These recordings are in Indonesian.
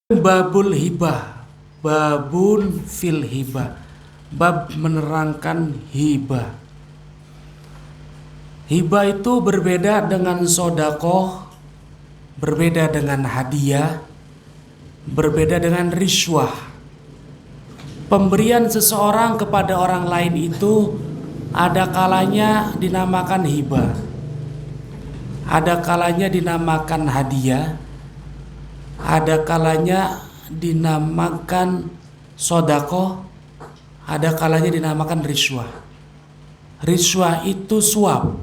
Babul hibah, babun fil hibah, bab menerangkan hibah. Hibah itu berbeda dengan sodakoh, berbeda dengan hadiah, berbeda dengan riswah. Pemberian seseorang kepada orang lain itu ada kalanya dinamakan hibah, ada kalanya dinamakan hadiah, ada kalanya dinamakan sodako, ada kalanya dinamakan riswah. Riswah itu suap,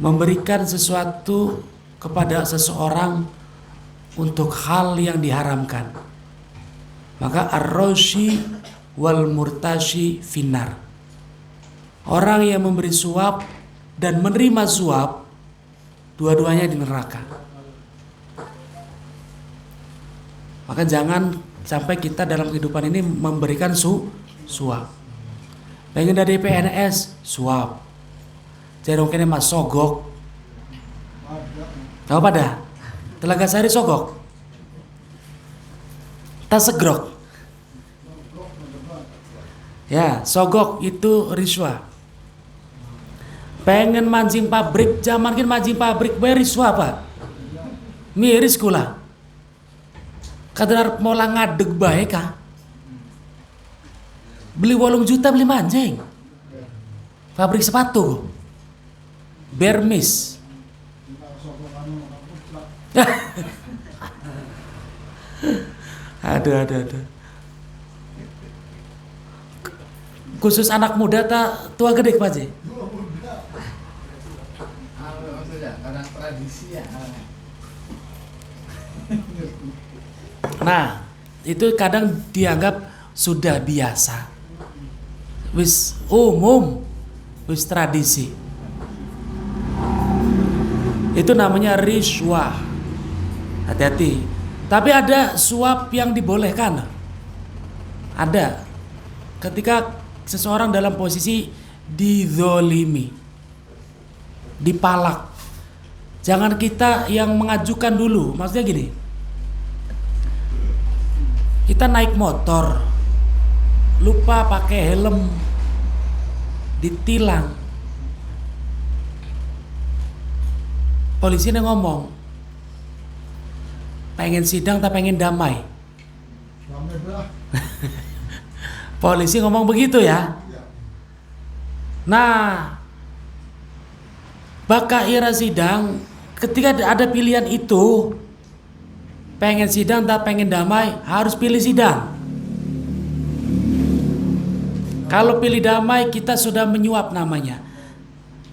memberikan sesuatu kepada seseorang untuk hal yang diharamkan. Maka ar-rashi wal murtashi finar. Orang yang memberi suap dan menerima suap, dua-duanya di neraka. Maka jangan sampai kita dalam kehidupan ini memberikan suap. Pengen dari PNS, suap. Jadi mungkin mas sogok. Tahu pada? Telaga Sari sogok. Tas segrok. Ya, sogok itu riswah. Pengen mancing pabrik, zaman kan mancing pabrik bayar riswah apa? Miris kula. Kadar mola ngadeg baik kah? Beli 8 juta beli mancing. Pabrik sepatu. Bermis. Ada. Khusus anak muda tak tua gede Pak Ji? Orang tradisi ya. Nah, itu kadang dianggap sudah biasa. Wis umum, wis tradisi. Itu namanya riswah. Hati-hati. Tapi ada suap yang dibolehkan. Ada. Ketika seseorang dalam posisi dizolimi, dipalak. Jangan kita yang mengajukan dulu. Maksudnya gini. Kita naik motor, lupa pakai helm, ditilang. Polisi ngomong, pengen sidang tak pengen damai. Polisi ngomong begitu ya. Nah, bakal ira sidang, ketika ada pilihan itu, pengen sidang tak pengen damai, harus pilih sidang. Kalau pilih damai kita sudah menyuap namanya.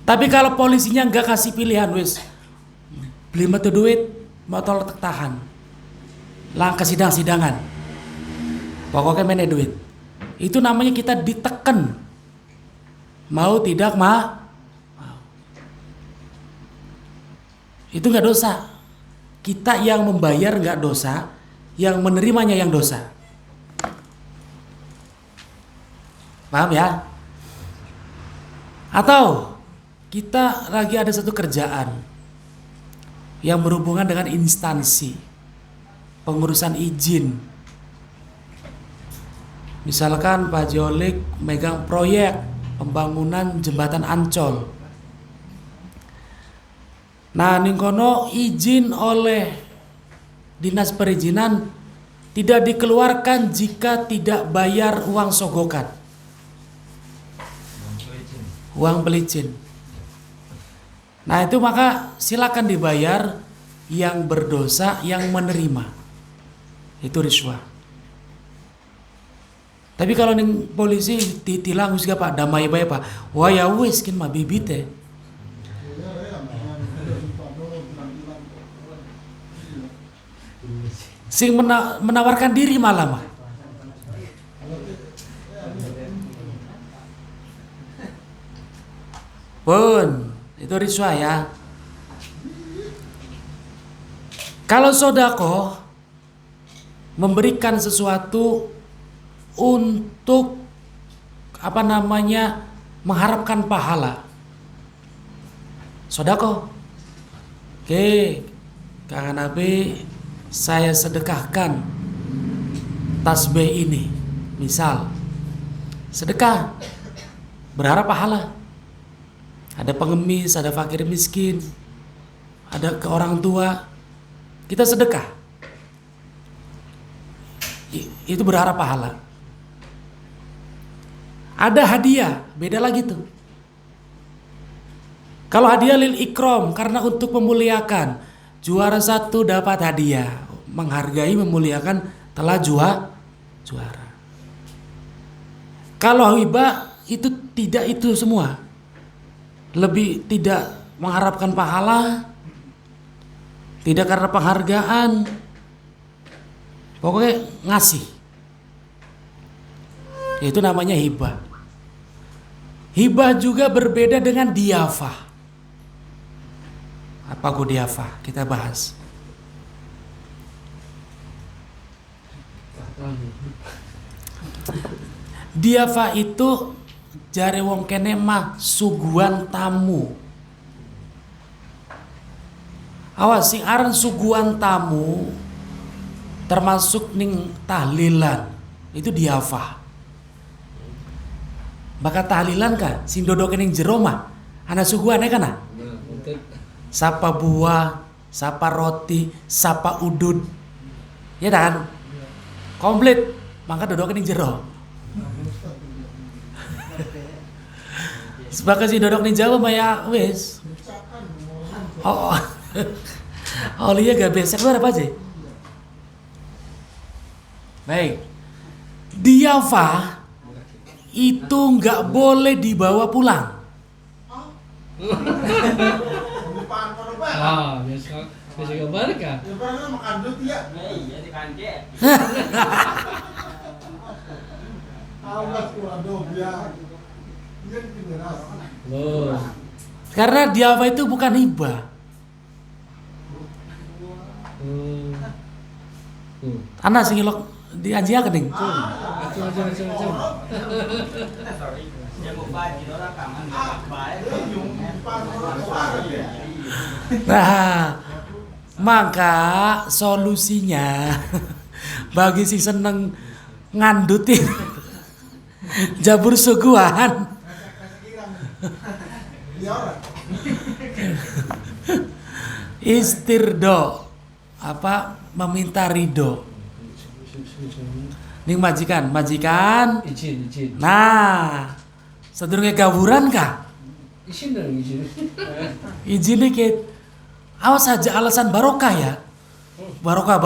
Tapi kalau polisinya nggak kasih pilihan, wis beli metu duit, mau tolak tahan, langkah sidangan. Pokoknya mana duit. Itu namanya kita diteken. Mau tidak mau. Itu nggak dosa. Kita yang membayar nggak dosa, yang menerimanya yang dosa. Paham ya? Atau kita lagi ada satu kerjaan yang berhubungan dengan instansi pengurusan izin. Misalkan Pak Jolik megang proyek pembangunan jembatan Ancol. Nah, ningkono izin oleh dinas perizinan tidak dikeluarkan jika tidak bayar uang sogokan. Uang pelicin. Nah, itu maka silakan dibayar yang berdosa yang menerima. Itu riswah. Tapi kalau ning polisi ditilang wis Pak damai bae Pak. Wah ya wis kin mah bibite. Sing menawarkan diri malah mah. Pun itu riswah ya. Kalau sodako memberikan sesuatu untuk mengharapkan pahala. Sodako. Oke, Kang Nabi saya sedekahkan tasbih ini, misal sedekah, berharap pahala. Ada pengemis, ada fakir miskin, ada ke orang tua, kita sedekah. Itu berharap pahala. Ada hadiah, beda lagi tuh. Kalau hadiah lil ikram, karena untuk memuliakan, juara 1 dapat hadiah, menghargai, memuliakan telah juara. Kalau hibah itu tidak itu semua, lebih tidak mengharapkan pahala, tidak karena penghargaan, pokoknya ngasih. Itu namanya hibah. Hibah juga berbeda dengan diafah. Apa diafah? Kita bahas. Diafah itu jare wong kene mah suguhan tamu. Awas sing aran suguhan tamu termasuk ning tahlilan. Itu diafah. Bakal tahlilan kan sing dodoke ning jero mah ana suguhane kan? Sapa buah, sapa roti, sapa udud. Ya kan? Komplit. Maka dodoke ning jero. Sebagai si dodok ning Jawa mah ya wis. Oh. Olinya gak besek lu apa aja? Baik. Diafah itu nggak boleh dibawa pulang. Ah, biasa gambar kan? Oh. Karena diafah itu bukan hibah. Anak sing ilok dianjiakeun ning. Nah, maka solusinya bagi si seneng ngandutin jabur suguhan, istirdo, apa meminta ridho. Ning majikan. Izin. Nah, sedurunge gawuran kah? Izin dong, izin. Izin dikit. Awas saja alasan barokah ya. Barokah.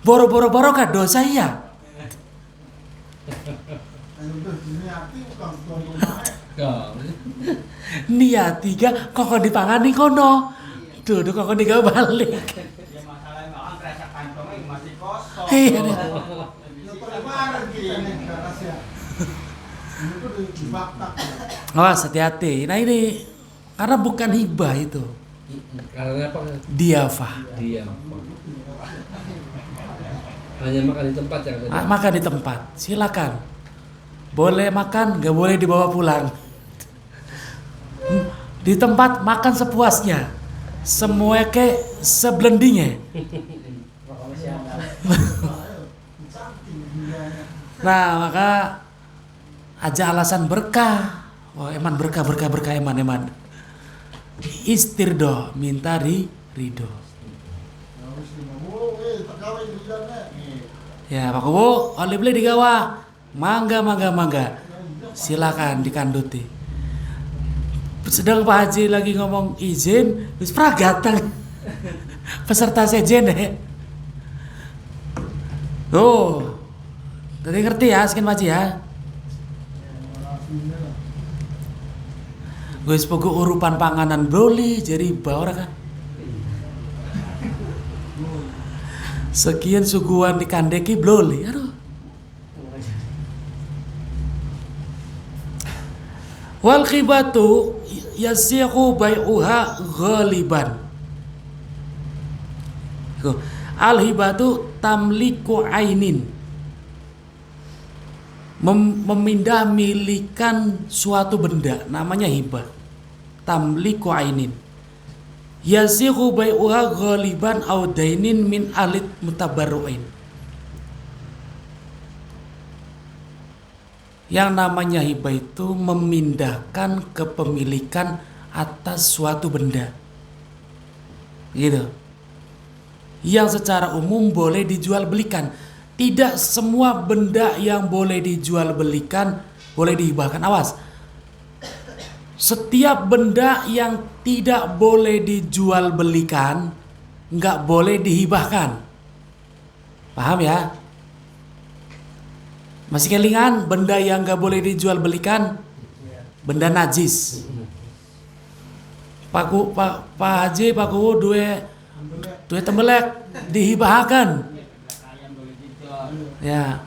Boro-boro barokah dosa ya. Niat 3 kok dipangani kono. Duh kok digawe balik. Ya masalahnya orang kerasa kantongnya masih kosong. Iya. Awas hati-hati. Nah ini karena bukan hibah itu. Karena apa? Diafah. Hanya makan di tempat ya. Makan di tempat. Silakan. Boleh makan, nggak boleh dibawa pulang. Di tempat makan sepuasnya. Semua kayak seblendingnya. Nah maka aja alasan berkah. Wah eman berkah eman. Istirdo minta ridho. Ya Pak Bu, oleh beli digawa. Mangga. Silakan dikanduti. Sedang Pak Haji lagi ngomong izin, wis pragatang. Peserta sejen deh. Tuh. Tadi ngerti ya, sekian Pak Haji ya. Guys pogo urupan panganan broli jadi bawa kan. Sekian suguhan dikandeki broli. Aduh. Wal khibatu yasihu bai'uha ghaliban. Al hibatu tamliku ainin. Memindah milikan suatu benda namanya hibah. Tamliku ainin. Yasihu bai'uha ghaliban aw dainin min alit mutabarru'in. Yang namanya hibah itu memindahkan kepemilikan atas suatu benda. Gitu. Yang secara umum boleh dijual belikan. Tidak semua benda yang boleh dijual belikan boleh dihibahkan. Awas. Setiap benda yang tidak boleh dijual belikan nggak boleh dihibahkan. Paham ya? Masih kelingan benda yang nggak boleh dijual belikan? Benda najis. Pak Haji, Pak Kuwu duwe tembelek dihibahkan. Ya.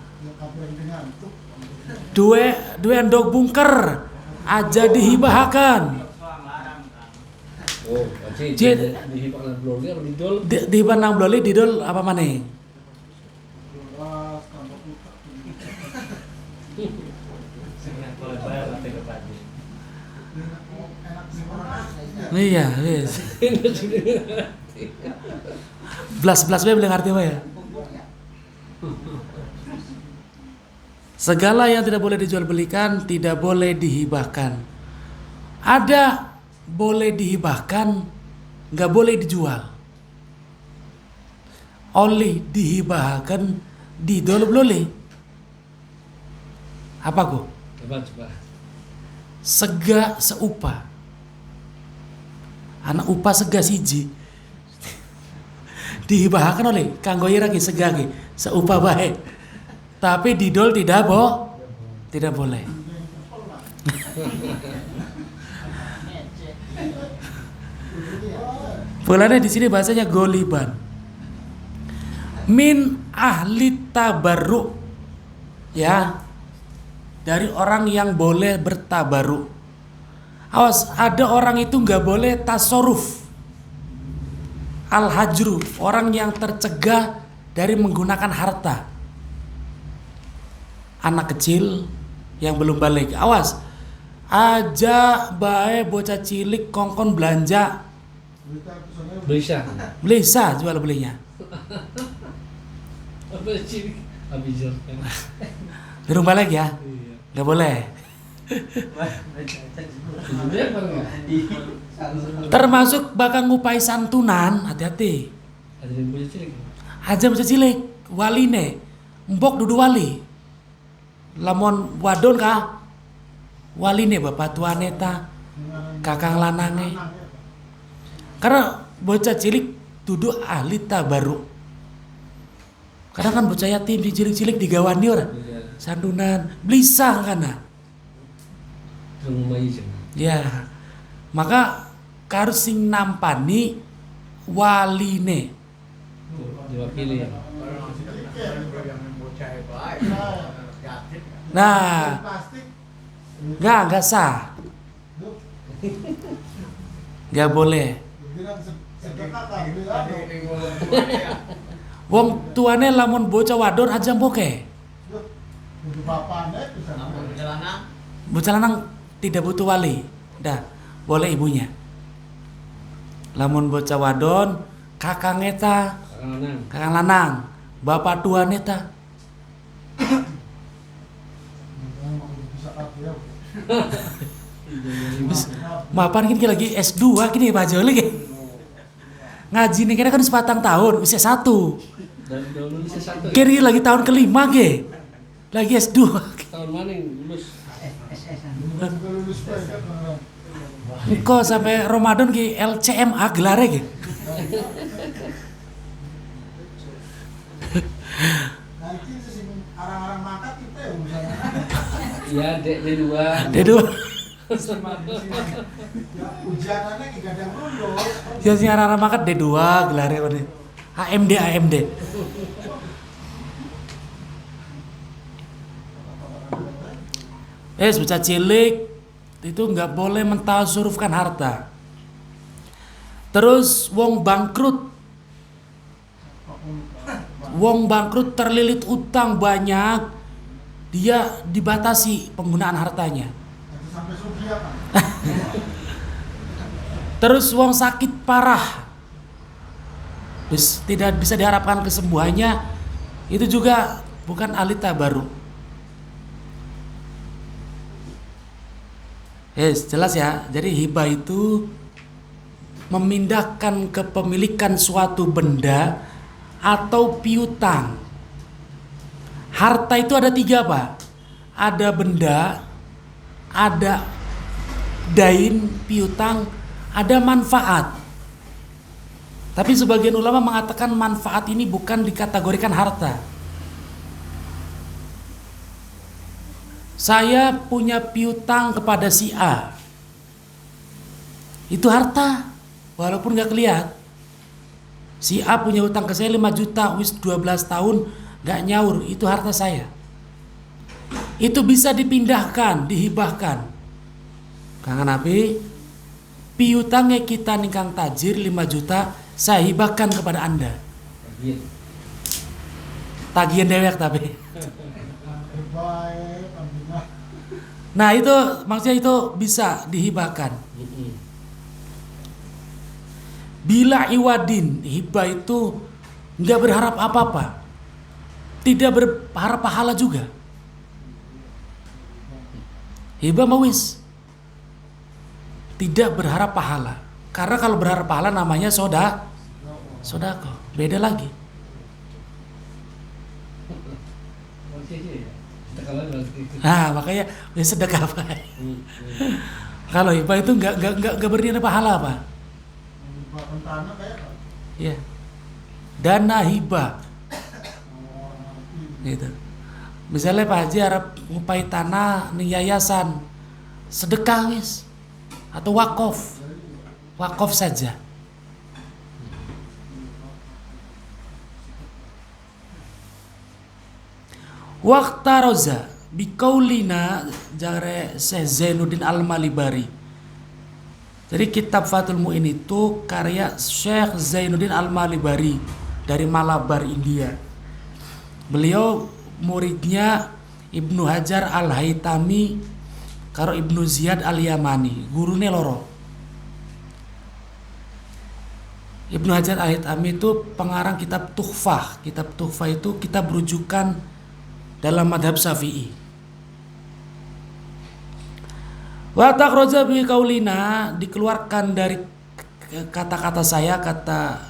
Duwe endog bungker aja dihibahkan. Oh, Pak Jadi dihibah nang bloli apa didol? Dihibah nang bloli didol apa maneh? Iya, wis. Belas-belas bae boleh ngerti apa ya? Segala yang tidak boleh dijual belikan tidak boleh dihibahkan. Ada boleh dihibahkan, nggak boleh dijual. Oleh dihibahkan didol boleh. Apa kok? Coba. Sega seupa. Anak upah sega siji. Dihibahkan oleh kanggo ira ki sega ki seupa bae. Tapi didol tidak boleh. Polanya di sini bahasanya goliban. Min ahli tabarruk. Ya. Dari orang yang boleh bertabarruk. Awas, ada orang itu nggak boleh tasoruf. Al-hajru, orang yang tercegah dari menggunakan harta. Anak kecil yang belum balik. Awas, aja bae bocah cilik kongkon belanja. Bisa jual belinya. Apa cilik? Abizar. Belum balik ya? Nggak boleh. Termasuk bakal ngupai santunan, hati-hati. Ada yang punya cilik. Aja bocah cilik, waline, mbok dudu wali. Lamun wadon kah? Waline bapak tuane ta, kakang lanange. Karena bocah cilik dudu ahli tabarruk. Karena kan bocah yatim di cilik-cilik digawani ora. Santunan, belisah kana. Ya. Maka harus sing nampani waline. Diwakili. Nah, nggak sah, nggak boleh. Wong tuane lamun bocah wadon aja boke. Bocah lanang tidak butuh wali, dah boleh ibunya. Lamun bocah wadon kakang eta, kakang lanang, bapak tuan eta. Mapan kini lagi S2 kini Pak Joli lagi. Ngaji nih kira kan sepatang tahun, usia 1. Kiri lagi tahun kelima ge. Lagi S2. Tahun mana yang lulus? Kok sampai Ramadan ki LCMA gelarnya ge. Arang-arang makat kita ya misalnya. Iya, D2. D2. Ujianannya gak ada rondo. Ya sing arah makat D2 gelarnya mana? AMD. Bocah cilik itu nggak boleh mentasurufkan harta. Terus wong bangkrut terlilit utang banyak, dia dibatasi penggunaan hartanya. Sampai Sofia kan. Terus wong sakit parah, tidak bisa diharapkan kesembuhannya, itu juga bukan ahli tabaruk. Yes, jelas ya. Jadi hibah itu memindahkan kepemilikan suatu benda atau piutang. Harta itu ada 3 Pak. Ada benda, ada dain, piutang, ada manfaat. Tapi sebagian ulama mengatakan manfaat ini bukan dikategorikan harta. Saya punya piutang kepada si A. Itu harta, walaupun gak kelihatan. Si A punya utang ke saya 5 juta, wis 12 tahun gak nyaur, itu harta saya. Itu bisa dipindahkan, dihibahkan. Kangen Nabi, piutangnya kita ningkang tajir 5 juta, saya hibahkan kepada Anda. Tagihan dewek tapi. Baik, alhamdulillah. Nah itu maksudnya itu bisa dihibahkan. Bila iwadin, hibah itu nggak berharap apa-apa, tidak berharap pahala juga. Hibah mawis, tidak berharap pahala. Karena kalau berharap pahala namanya sodako, beda lagi. Nah makanya sedekah apa? Kalau hibah itu nggak bernilai pahala apa? Bahkan tanah kayak apa? Ya, dana hibah, gitu. Misalnya Pak Haji Arab ngupai tanah nih yayasan, sedekah wis, atau wakaf saja. Waqtaroza biqaulina jare Syekh Zainuddin Al-Malibari. Jadi kitab Fathul Mu'in itu karya Syekh Zainuddin Al-Malibari dari Malabar, India. Beliau muridnya Ibnu Hajar Al-Haytami karo Ibnu Ziyad Al-Yamani, gurune loro. Ibnu Hajar Al-Haytami itu pengarang kitab Tuhfah. Kitab Tuhfah itu kitab rujukan dalam madhab Syafi'i. Wa takhraja bi qaulina, dikeluarkan dari kata-kata saya, kata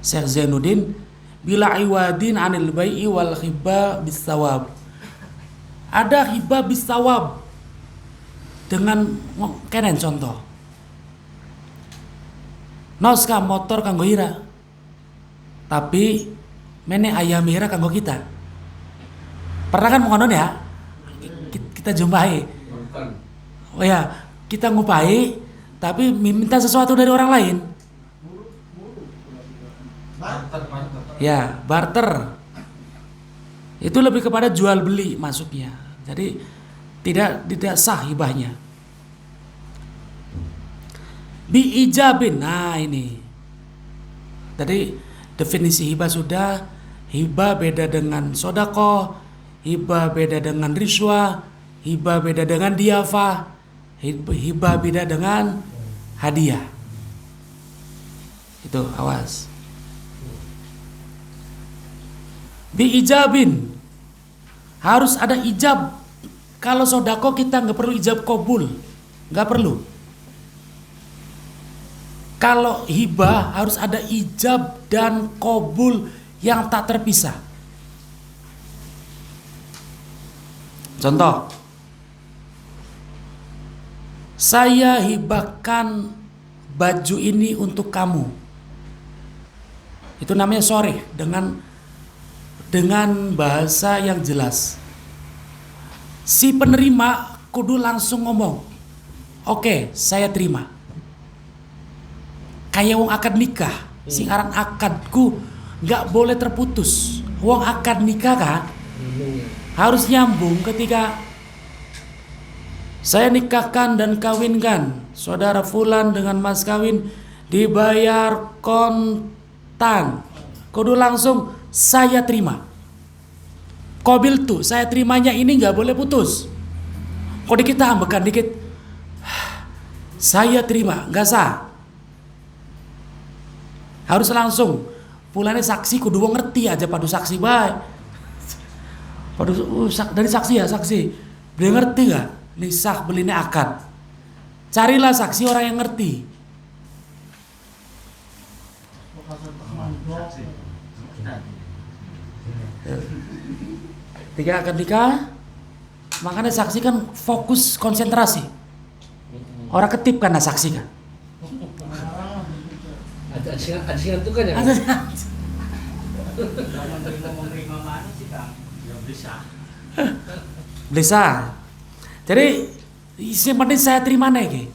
Syekh Zainuddin, bila iwadin anil bai'i wal hibah bisawab. Ada hibah bisawab dengan kenen contoh. Noska motor kanggo ira. Tapi mene ayam ira kanggo kita. Pernah kan mengonon ya? Kita jumpai. Oh ya, kita ngupai tapi minta sesuatu dari orang lain. Ya, barter. Itu lebih kepada jual beli masuknya. Jadi tidak sah hibahnya. Bi ijabin. Nah, ini. Tadi definisi hibah sudah. Hibah beda dengan sodako, hibah beda dengan riswa, hibah beda dengan diafah, hibah beda dengan hadiah. Itu awas. Bi ijabin, harus ada ijab. Kalau sodako kita nggak perlu ijab kabul, nggak perlu. Kalau hibah harus ada ijab dan kabul yang tak terpisah. Contoh, saya hibahkan baju ini untuk kamu. Itu namanya soreh dengan bahasa yang jelas. Si penerima kudu langsung ngomong, oke, saya terima. Kayak wong akad nikah, sing aran akadku nggak boleh terputus. Wong akad nikah kan harus nyambung. Ketika saya nikahkan dan kawinkan saudara fulan dengan mas kawin, dibayar kontan, kudu langsung saya terima. Kobil tuh saya terimanya ini nggak boleh putus. Kok kita ambekan dikit, saya terima, nggak sah. Harus langsung. Pulane saksi kudu wong ngerti aja padu saksi bae. Dari saksi ya saksi. Dia ngerti gak? Nisah beline akad. Carilah saksi orang yang ngerti. Lokasi mandok. Ketika akad nikah, makanya saksi kan fokus konsentrasi. Orang ketip karena saksi kan. Ada asingan tuh kan ya. Jangan menerima mana sih Kang? Ya bisa. Bisa. Jadi isi penting saya terima nih.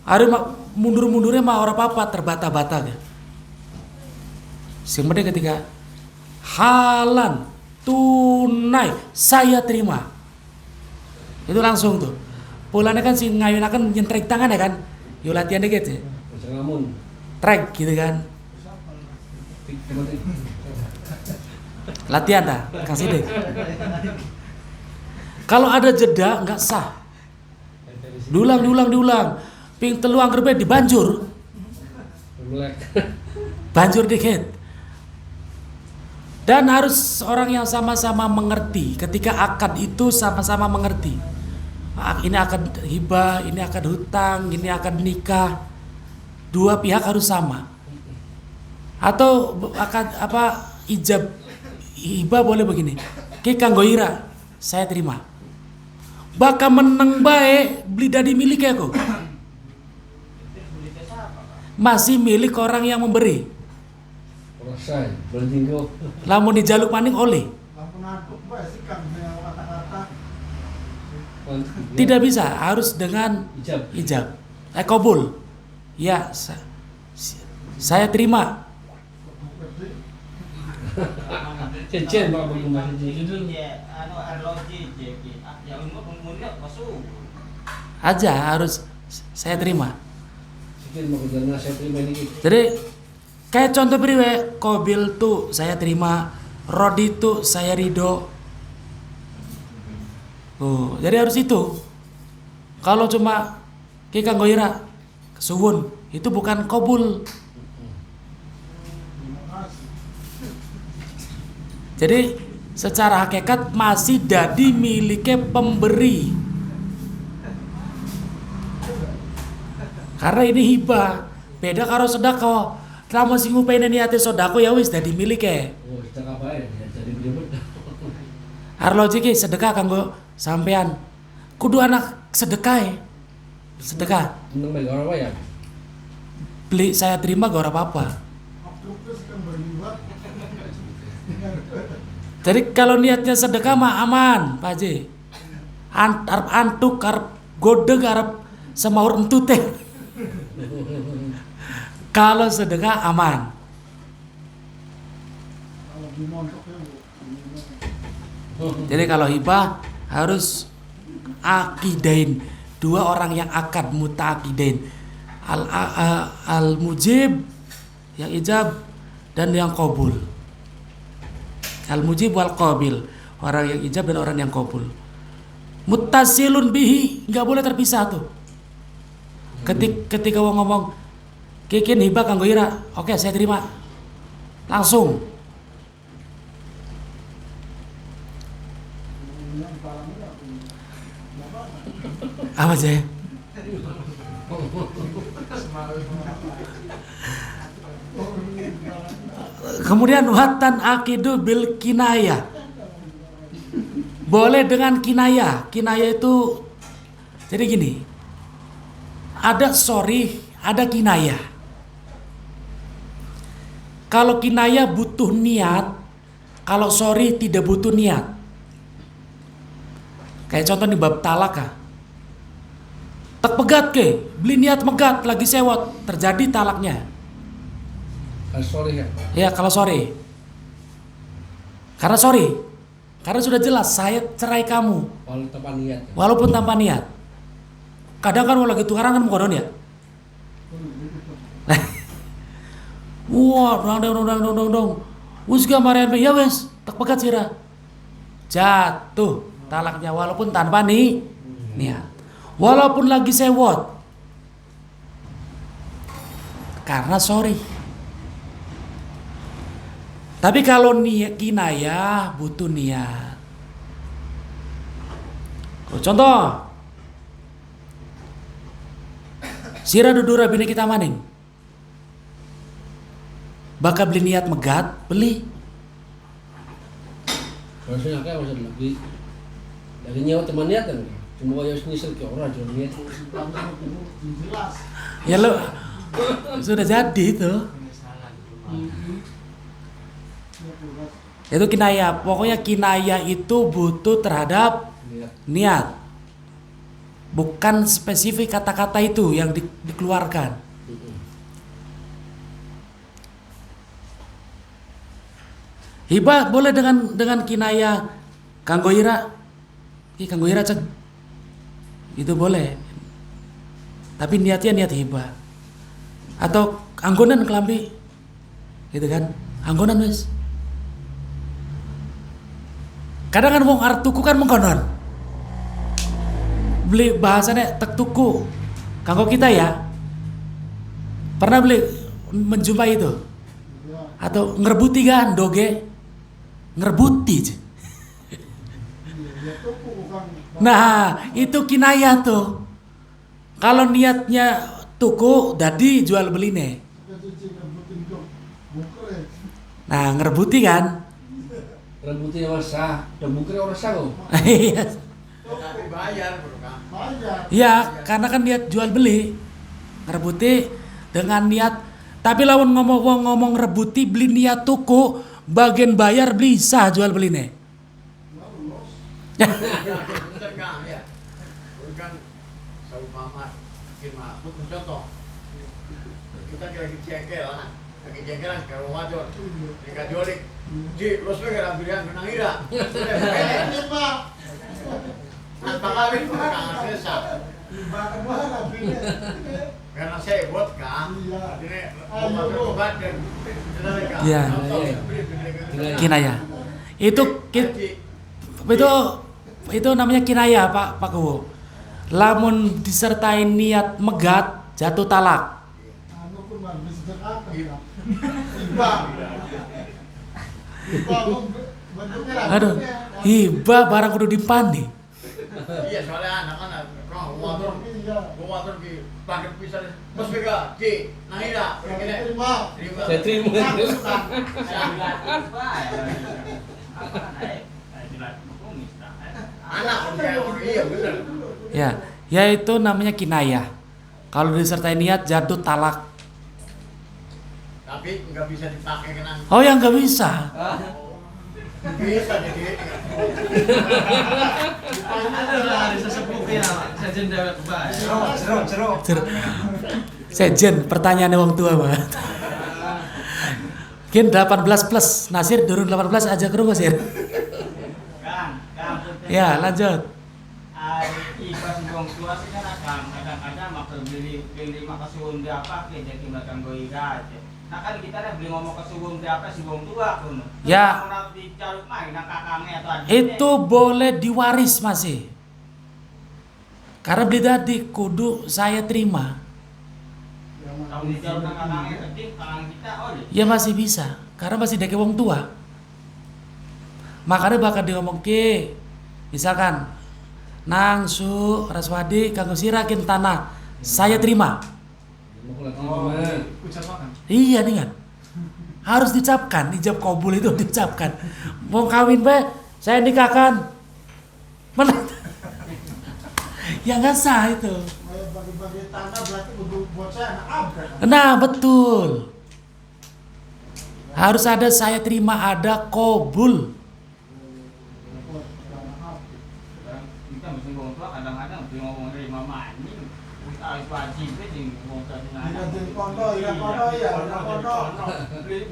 Harus mundur-mundurnya mah orang apa terbata-bata ke. Sing penting ketika halan tunai saya terima. Itu langsung tuh. Pulangnya kan si ngayunakan nyentrik tangan ya kan. Yuk latihan dikit ya. Bisa ngamun. Track gitu kan. Latihan dah, kasih deh. Kalau ada jeda nggak sah. Diulang. Ping telu anggerbe dibanjur. Banjur dikit. Dan harus orang yang sama-sama mengerti. Ketika akad itu sama-sama mengerti. Ini akad hibah, ini akad hutang, ini akad nikah. Dua pihak harus sama. Atau akad ijab hibah boleh begini. Ki kanggo ira, saya terima. Baka meneng bae beli dadi milik aku. Masih milik orang yang memberi. Selesai, bertinggo. Lamun dijaluk maning oleh. Lampu naduk bae sih Kang dengan kata-kata. Tidak bisa, harus dengan ijab. Qabul. Ya, saya terima. Cecen Pak Bagaimana itu. Aja harus saya terima. Cecen mau kerjanya saya terima ini. Jadi kayak contoh priwe, Kobil tuh saya terima, Rodi tuh saya ridho. Jadi harus itu. Kalau cuma ki kanggo ira suwun, itu bukan qabul. Jadi secara hakikat masih dadi miliknya pemberi. Karena ini hibah, beda karo sedekah. Lamun sing ngupene niate sedekah ya wis dadi milike. Oh, sedekah bae jadi beli. Arloji ki sedekah kanggo sampean. Kudu anak sedekah. Sedekah. Meneng bae ora ya. Beli saya terima gak ora apa-apa. Terus kan berliwat. Jadi kalau niatnya sedekah mah aman, Pak Haji. Arep antuk, arep godeg, arep semaur entut teh. Kalau sedekah aman. Kalau di montok ya. Jadi kalau hibah harus akidain, dua orang yang akad mutaakidain. Al mujib yang ijab dan yang qabul. Al mujib wal qabil, orang yang ijab dan orang yang qabul. Muttasilun bihi, nggak boleh terpisah tuh. Ketika wong ngomong kikin hibah kanggo ira, oke saya terima. Langsung. Apa sih? Kemudian watan akidu bil kinayah. Boleh dengan kinayah. Kinayah itu jadi gini. Ada sorry, ada kinayah. Kalau kinayah butuh niat, kalau sorry tidak butuh niat. Kayak contoh di bab talak ah. Tak pegat ke, beli niat megat lagi sewot, terjadi talaknya. Sorry ya. Ya kalau sorry. Karena sorry. Karena sudah jelas saya cerai kamu. Kalau tanpa niat. Walaupun tanpa niat. Kadang kan mau lagi tukaran kan mengkodon ya. Wah, dong. Wis gambaran ya wes, tak pegat sira. Jatuh talaknya walaupun tanpa niat. Walaupun lagi sewot. Karena sorry. Tapi kalau niat kinayah butuh niat. Contoh, sira dudura bini kita maning. Bakal beli niat megat, beli. Harusnya kayak harus lebih dari nyawa teman niat kan. Cuma kayak nyesel ke orang jual niat. Jelas. Ya lo sudah jadi itu. Itu kinayah. Pokoknya kinayah itu butuh terhadap Niat. niat. Bukan spesifik kata-kata itu yang dikeluarkan. Hibah boleh dengan kinayah kanggo ira. Kanggo ira cek. Itu boleh. Tapi niatnya niat hibah. Atau anggonan kelambi. Gitu kan? Anggonan wis. Kadang kan wong arep tuku kan mengkonon. Beli bahasanya tek tuku. Kanggo kita ya. Pernah beli menjumpai itu? Atau ngerebuti kan doge? Ngerebuti. Dia tuh bukan. Nah, itu kinayah tuh. Kalau niatnya tuku, dadi jual beli nih. Nah, ngerebuti kan? Rebutnya masa, dan bukan orang sah kok. Iya. Tapi bayar bro kan. Bayar. Ya, karena kan niat jual beli. Ngerebuti dengan niat. Tapi lawan ngomong rebuti beli niat tuku, bagian bayar bisa jual beli nih. Bener kan ya. Kan seumpama gimana? Contoh. Kita lagi cengkel lah. Lagi cengkelan kalau wajar. Jika jualik. Ji, los negara pilihan menang ira. Ini Pak. Tanpa kawin pun kangen sesa. Bahkan mana bini? Karena saya buat kan. Iya. Ini mau obat dan Iya. Kinayah. Itu namanya kinayah Pak Kuwo. Lamun disertai niat megat jatuh talak. Anu pun mah bisa terangkat ya. Hibah. Hibah bentuknya lah. Aduh, hibah barang kudu dipandi. Iya soalnya anak-anak kalau water Iya. water di pakai pisah terus bega Ji nang ira begini Terima. terima Saya terima. anak iya bener Ya, yaitu namanya kinayah. Kalau disertai niat jatuh talak. tapi nggak bisa dipakai kena Oh ya nggak bisa. bisa jadi Sejen pertanyaannya wong tua banget. Mungkin 18 plus Nasir durung 18 aja kerungu Sir. Ya lanjut. Ipas buang tua sih kan kadang-kadang makan beli makan suwung di apa jadi makan goiga aja. Nah kan kita dah beli ngomong ke suwung di apa si buang tua kan. Ya. Mau dicaruk main nak kakangnya atau adiknya. Itu boleh diwaris masih. Karena beli tadi kudu saya terima. Kalau dicaruk nak kakangnya penting kakang kita oleh. Ya masih bisa. Karena masih deke wong tua. Makanya bakal diomong ke misalkan Nang Su Raswadi kanggo sirakin tanah saya terima. Iya nih kan. Harus dicapkan, ijab kabul itu dicapkan. Mau kawin be, saya nikahkan. Mana? Ya nggak sah itu. Bagi-bagi tanah berarti buat saya anak abad. Nah betul. Harus ada saya terima, ada kabul. Kita mesti ngomong tua kadang-kadang mesti ngomong dari mama ini kita harus wajib di ngomong tadi Jadi kondo, ya kondo ya, kondo. beli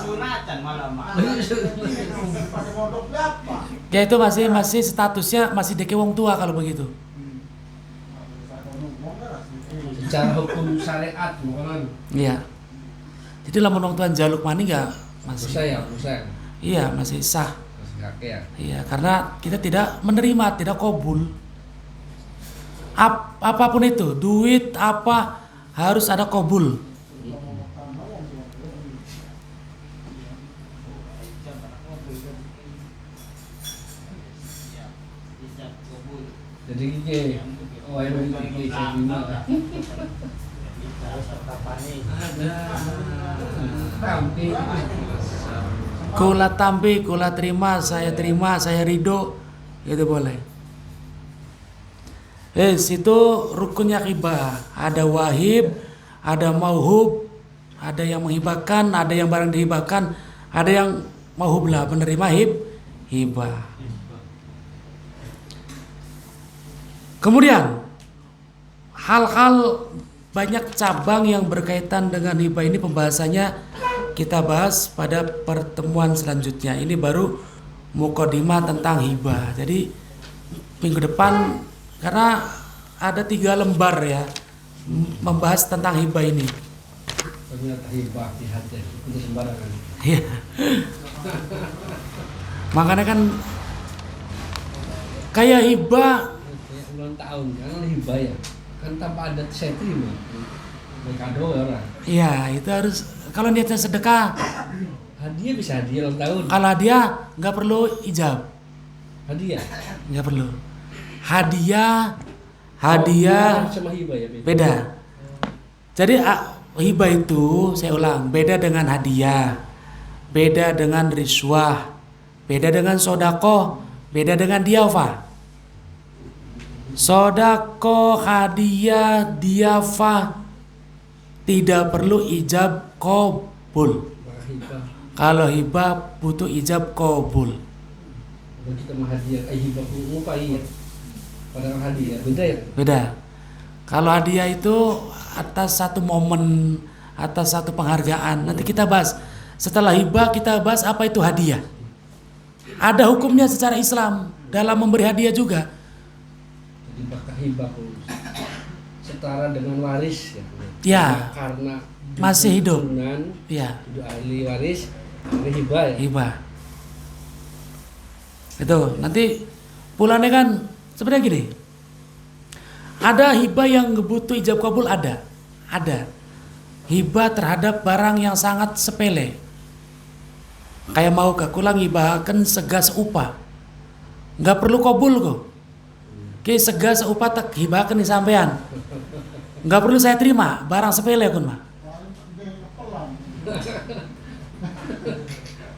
sunatan malam mak Pakai mondok berapa? Ya itu masih statusnya masih deke wong tua kalau begitu. Secara hukum syariat bukan. Iya. Jadi lamun wong tua jaluk mani enggak masih. Usai. Iya, masih sah. Masih kakek ya. Iya, karena kita tidak menerima, tidak kabul. Apapun itu, duit apa harus ada kabul. Jadi gini, oh yang ini saya terima. Tampi. Kula tampi, kula terima, saya ridho, itu boleh. Itu rukunnya hibah. Ada wahib, ada mauhub, ada yang menghibahkan, ada yang barang dihibahkan, ada yang mauhub lah, penerima hibah. Kemudian hal-hal banyak cabang yang berkaitan dengan hibah ini pembahasannya kita bahas pada pertemuan selanjutnya. Ini baru mukadimah tentang hibah. Jadi minggu depan karena ada 3 lembar ya membahas tentang hibah ini. Ternyata hibah di hati itu sembarangan. Iya. Makanya kan kayak hibah Kayak ulang tahun, jangan hibah ya. Kan tanpa adat saya terima. Kado ya orang. iya itu harus kalau niatnya sedekah. Hadiah bisa hadiah ulang tahun. Kalau hadiah nggak perlu ijab, Hadiah. nggak perlu. Hadiah Sama hibah ya beda. Jadi hibah itu saya ulang beda dengan hadiah, beda dengan riswah, beda dengan sodako, beda dengan diafah. Sodako, hadiah, diafah tidak perlu ijab qabul. hibah. Kalau hibah butuh ijab qabul. Kalau kita mau hadiah, hibah apa iya? Padahal hadiah beda ya. Beda. Kalau hadiah itu atas satu momen, atas satu penghargaan. Nanti kita bahas. Setelah hibah kita bahas apa itu hadiah. Ada hukumnya secara Islam dalam memberi hadiah juga. Jadi bakal hibah setara dengan waris ya. Ya. Karena Masih hidup. Turunan, Ya, itu ahli waris, ini hibah ya. hibah. Itu nanti pulangnya kan sebenarnya gini. Ada hibah yang butuh ijab kabul ada. Hibah terhadap barang yang sangat sepele. Kayak mau kakulang hibahkan segas upah. Nggak perlu kabul kok. Ki segas upah tak hibahkan di sampean. Nggak perlu saya terima, barang sepele kun mah. Paling dia pelan.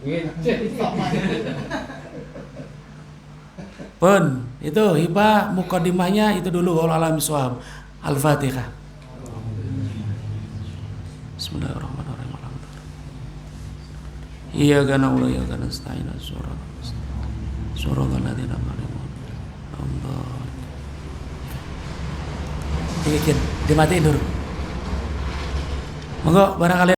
Ngecek. Pun itu hibah mukadimahnya itu dulu wallahu a'lam bishawab. Al-Fatihah. Bismillahirrahmanirrahim. Iyyaka na'budu wa iyyaka nasta'in. Shiratal ladzina an'amta 'alaihim. Dimatiin dulu. Monggo barangkali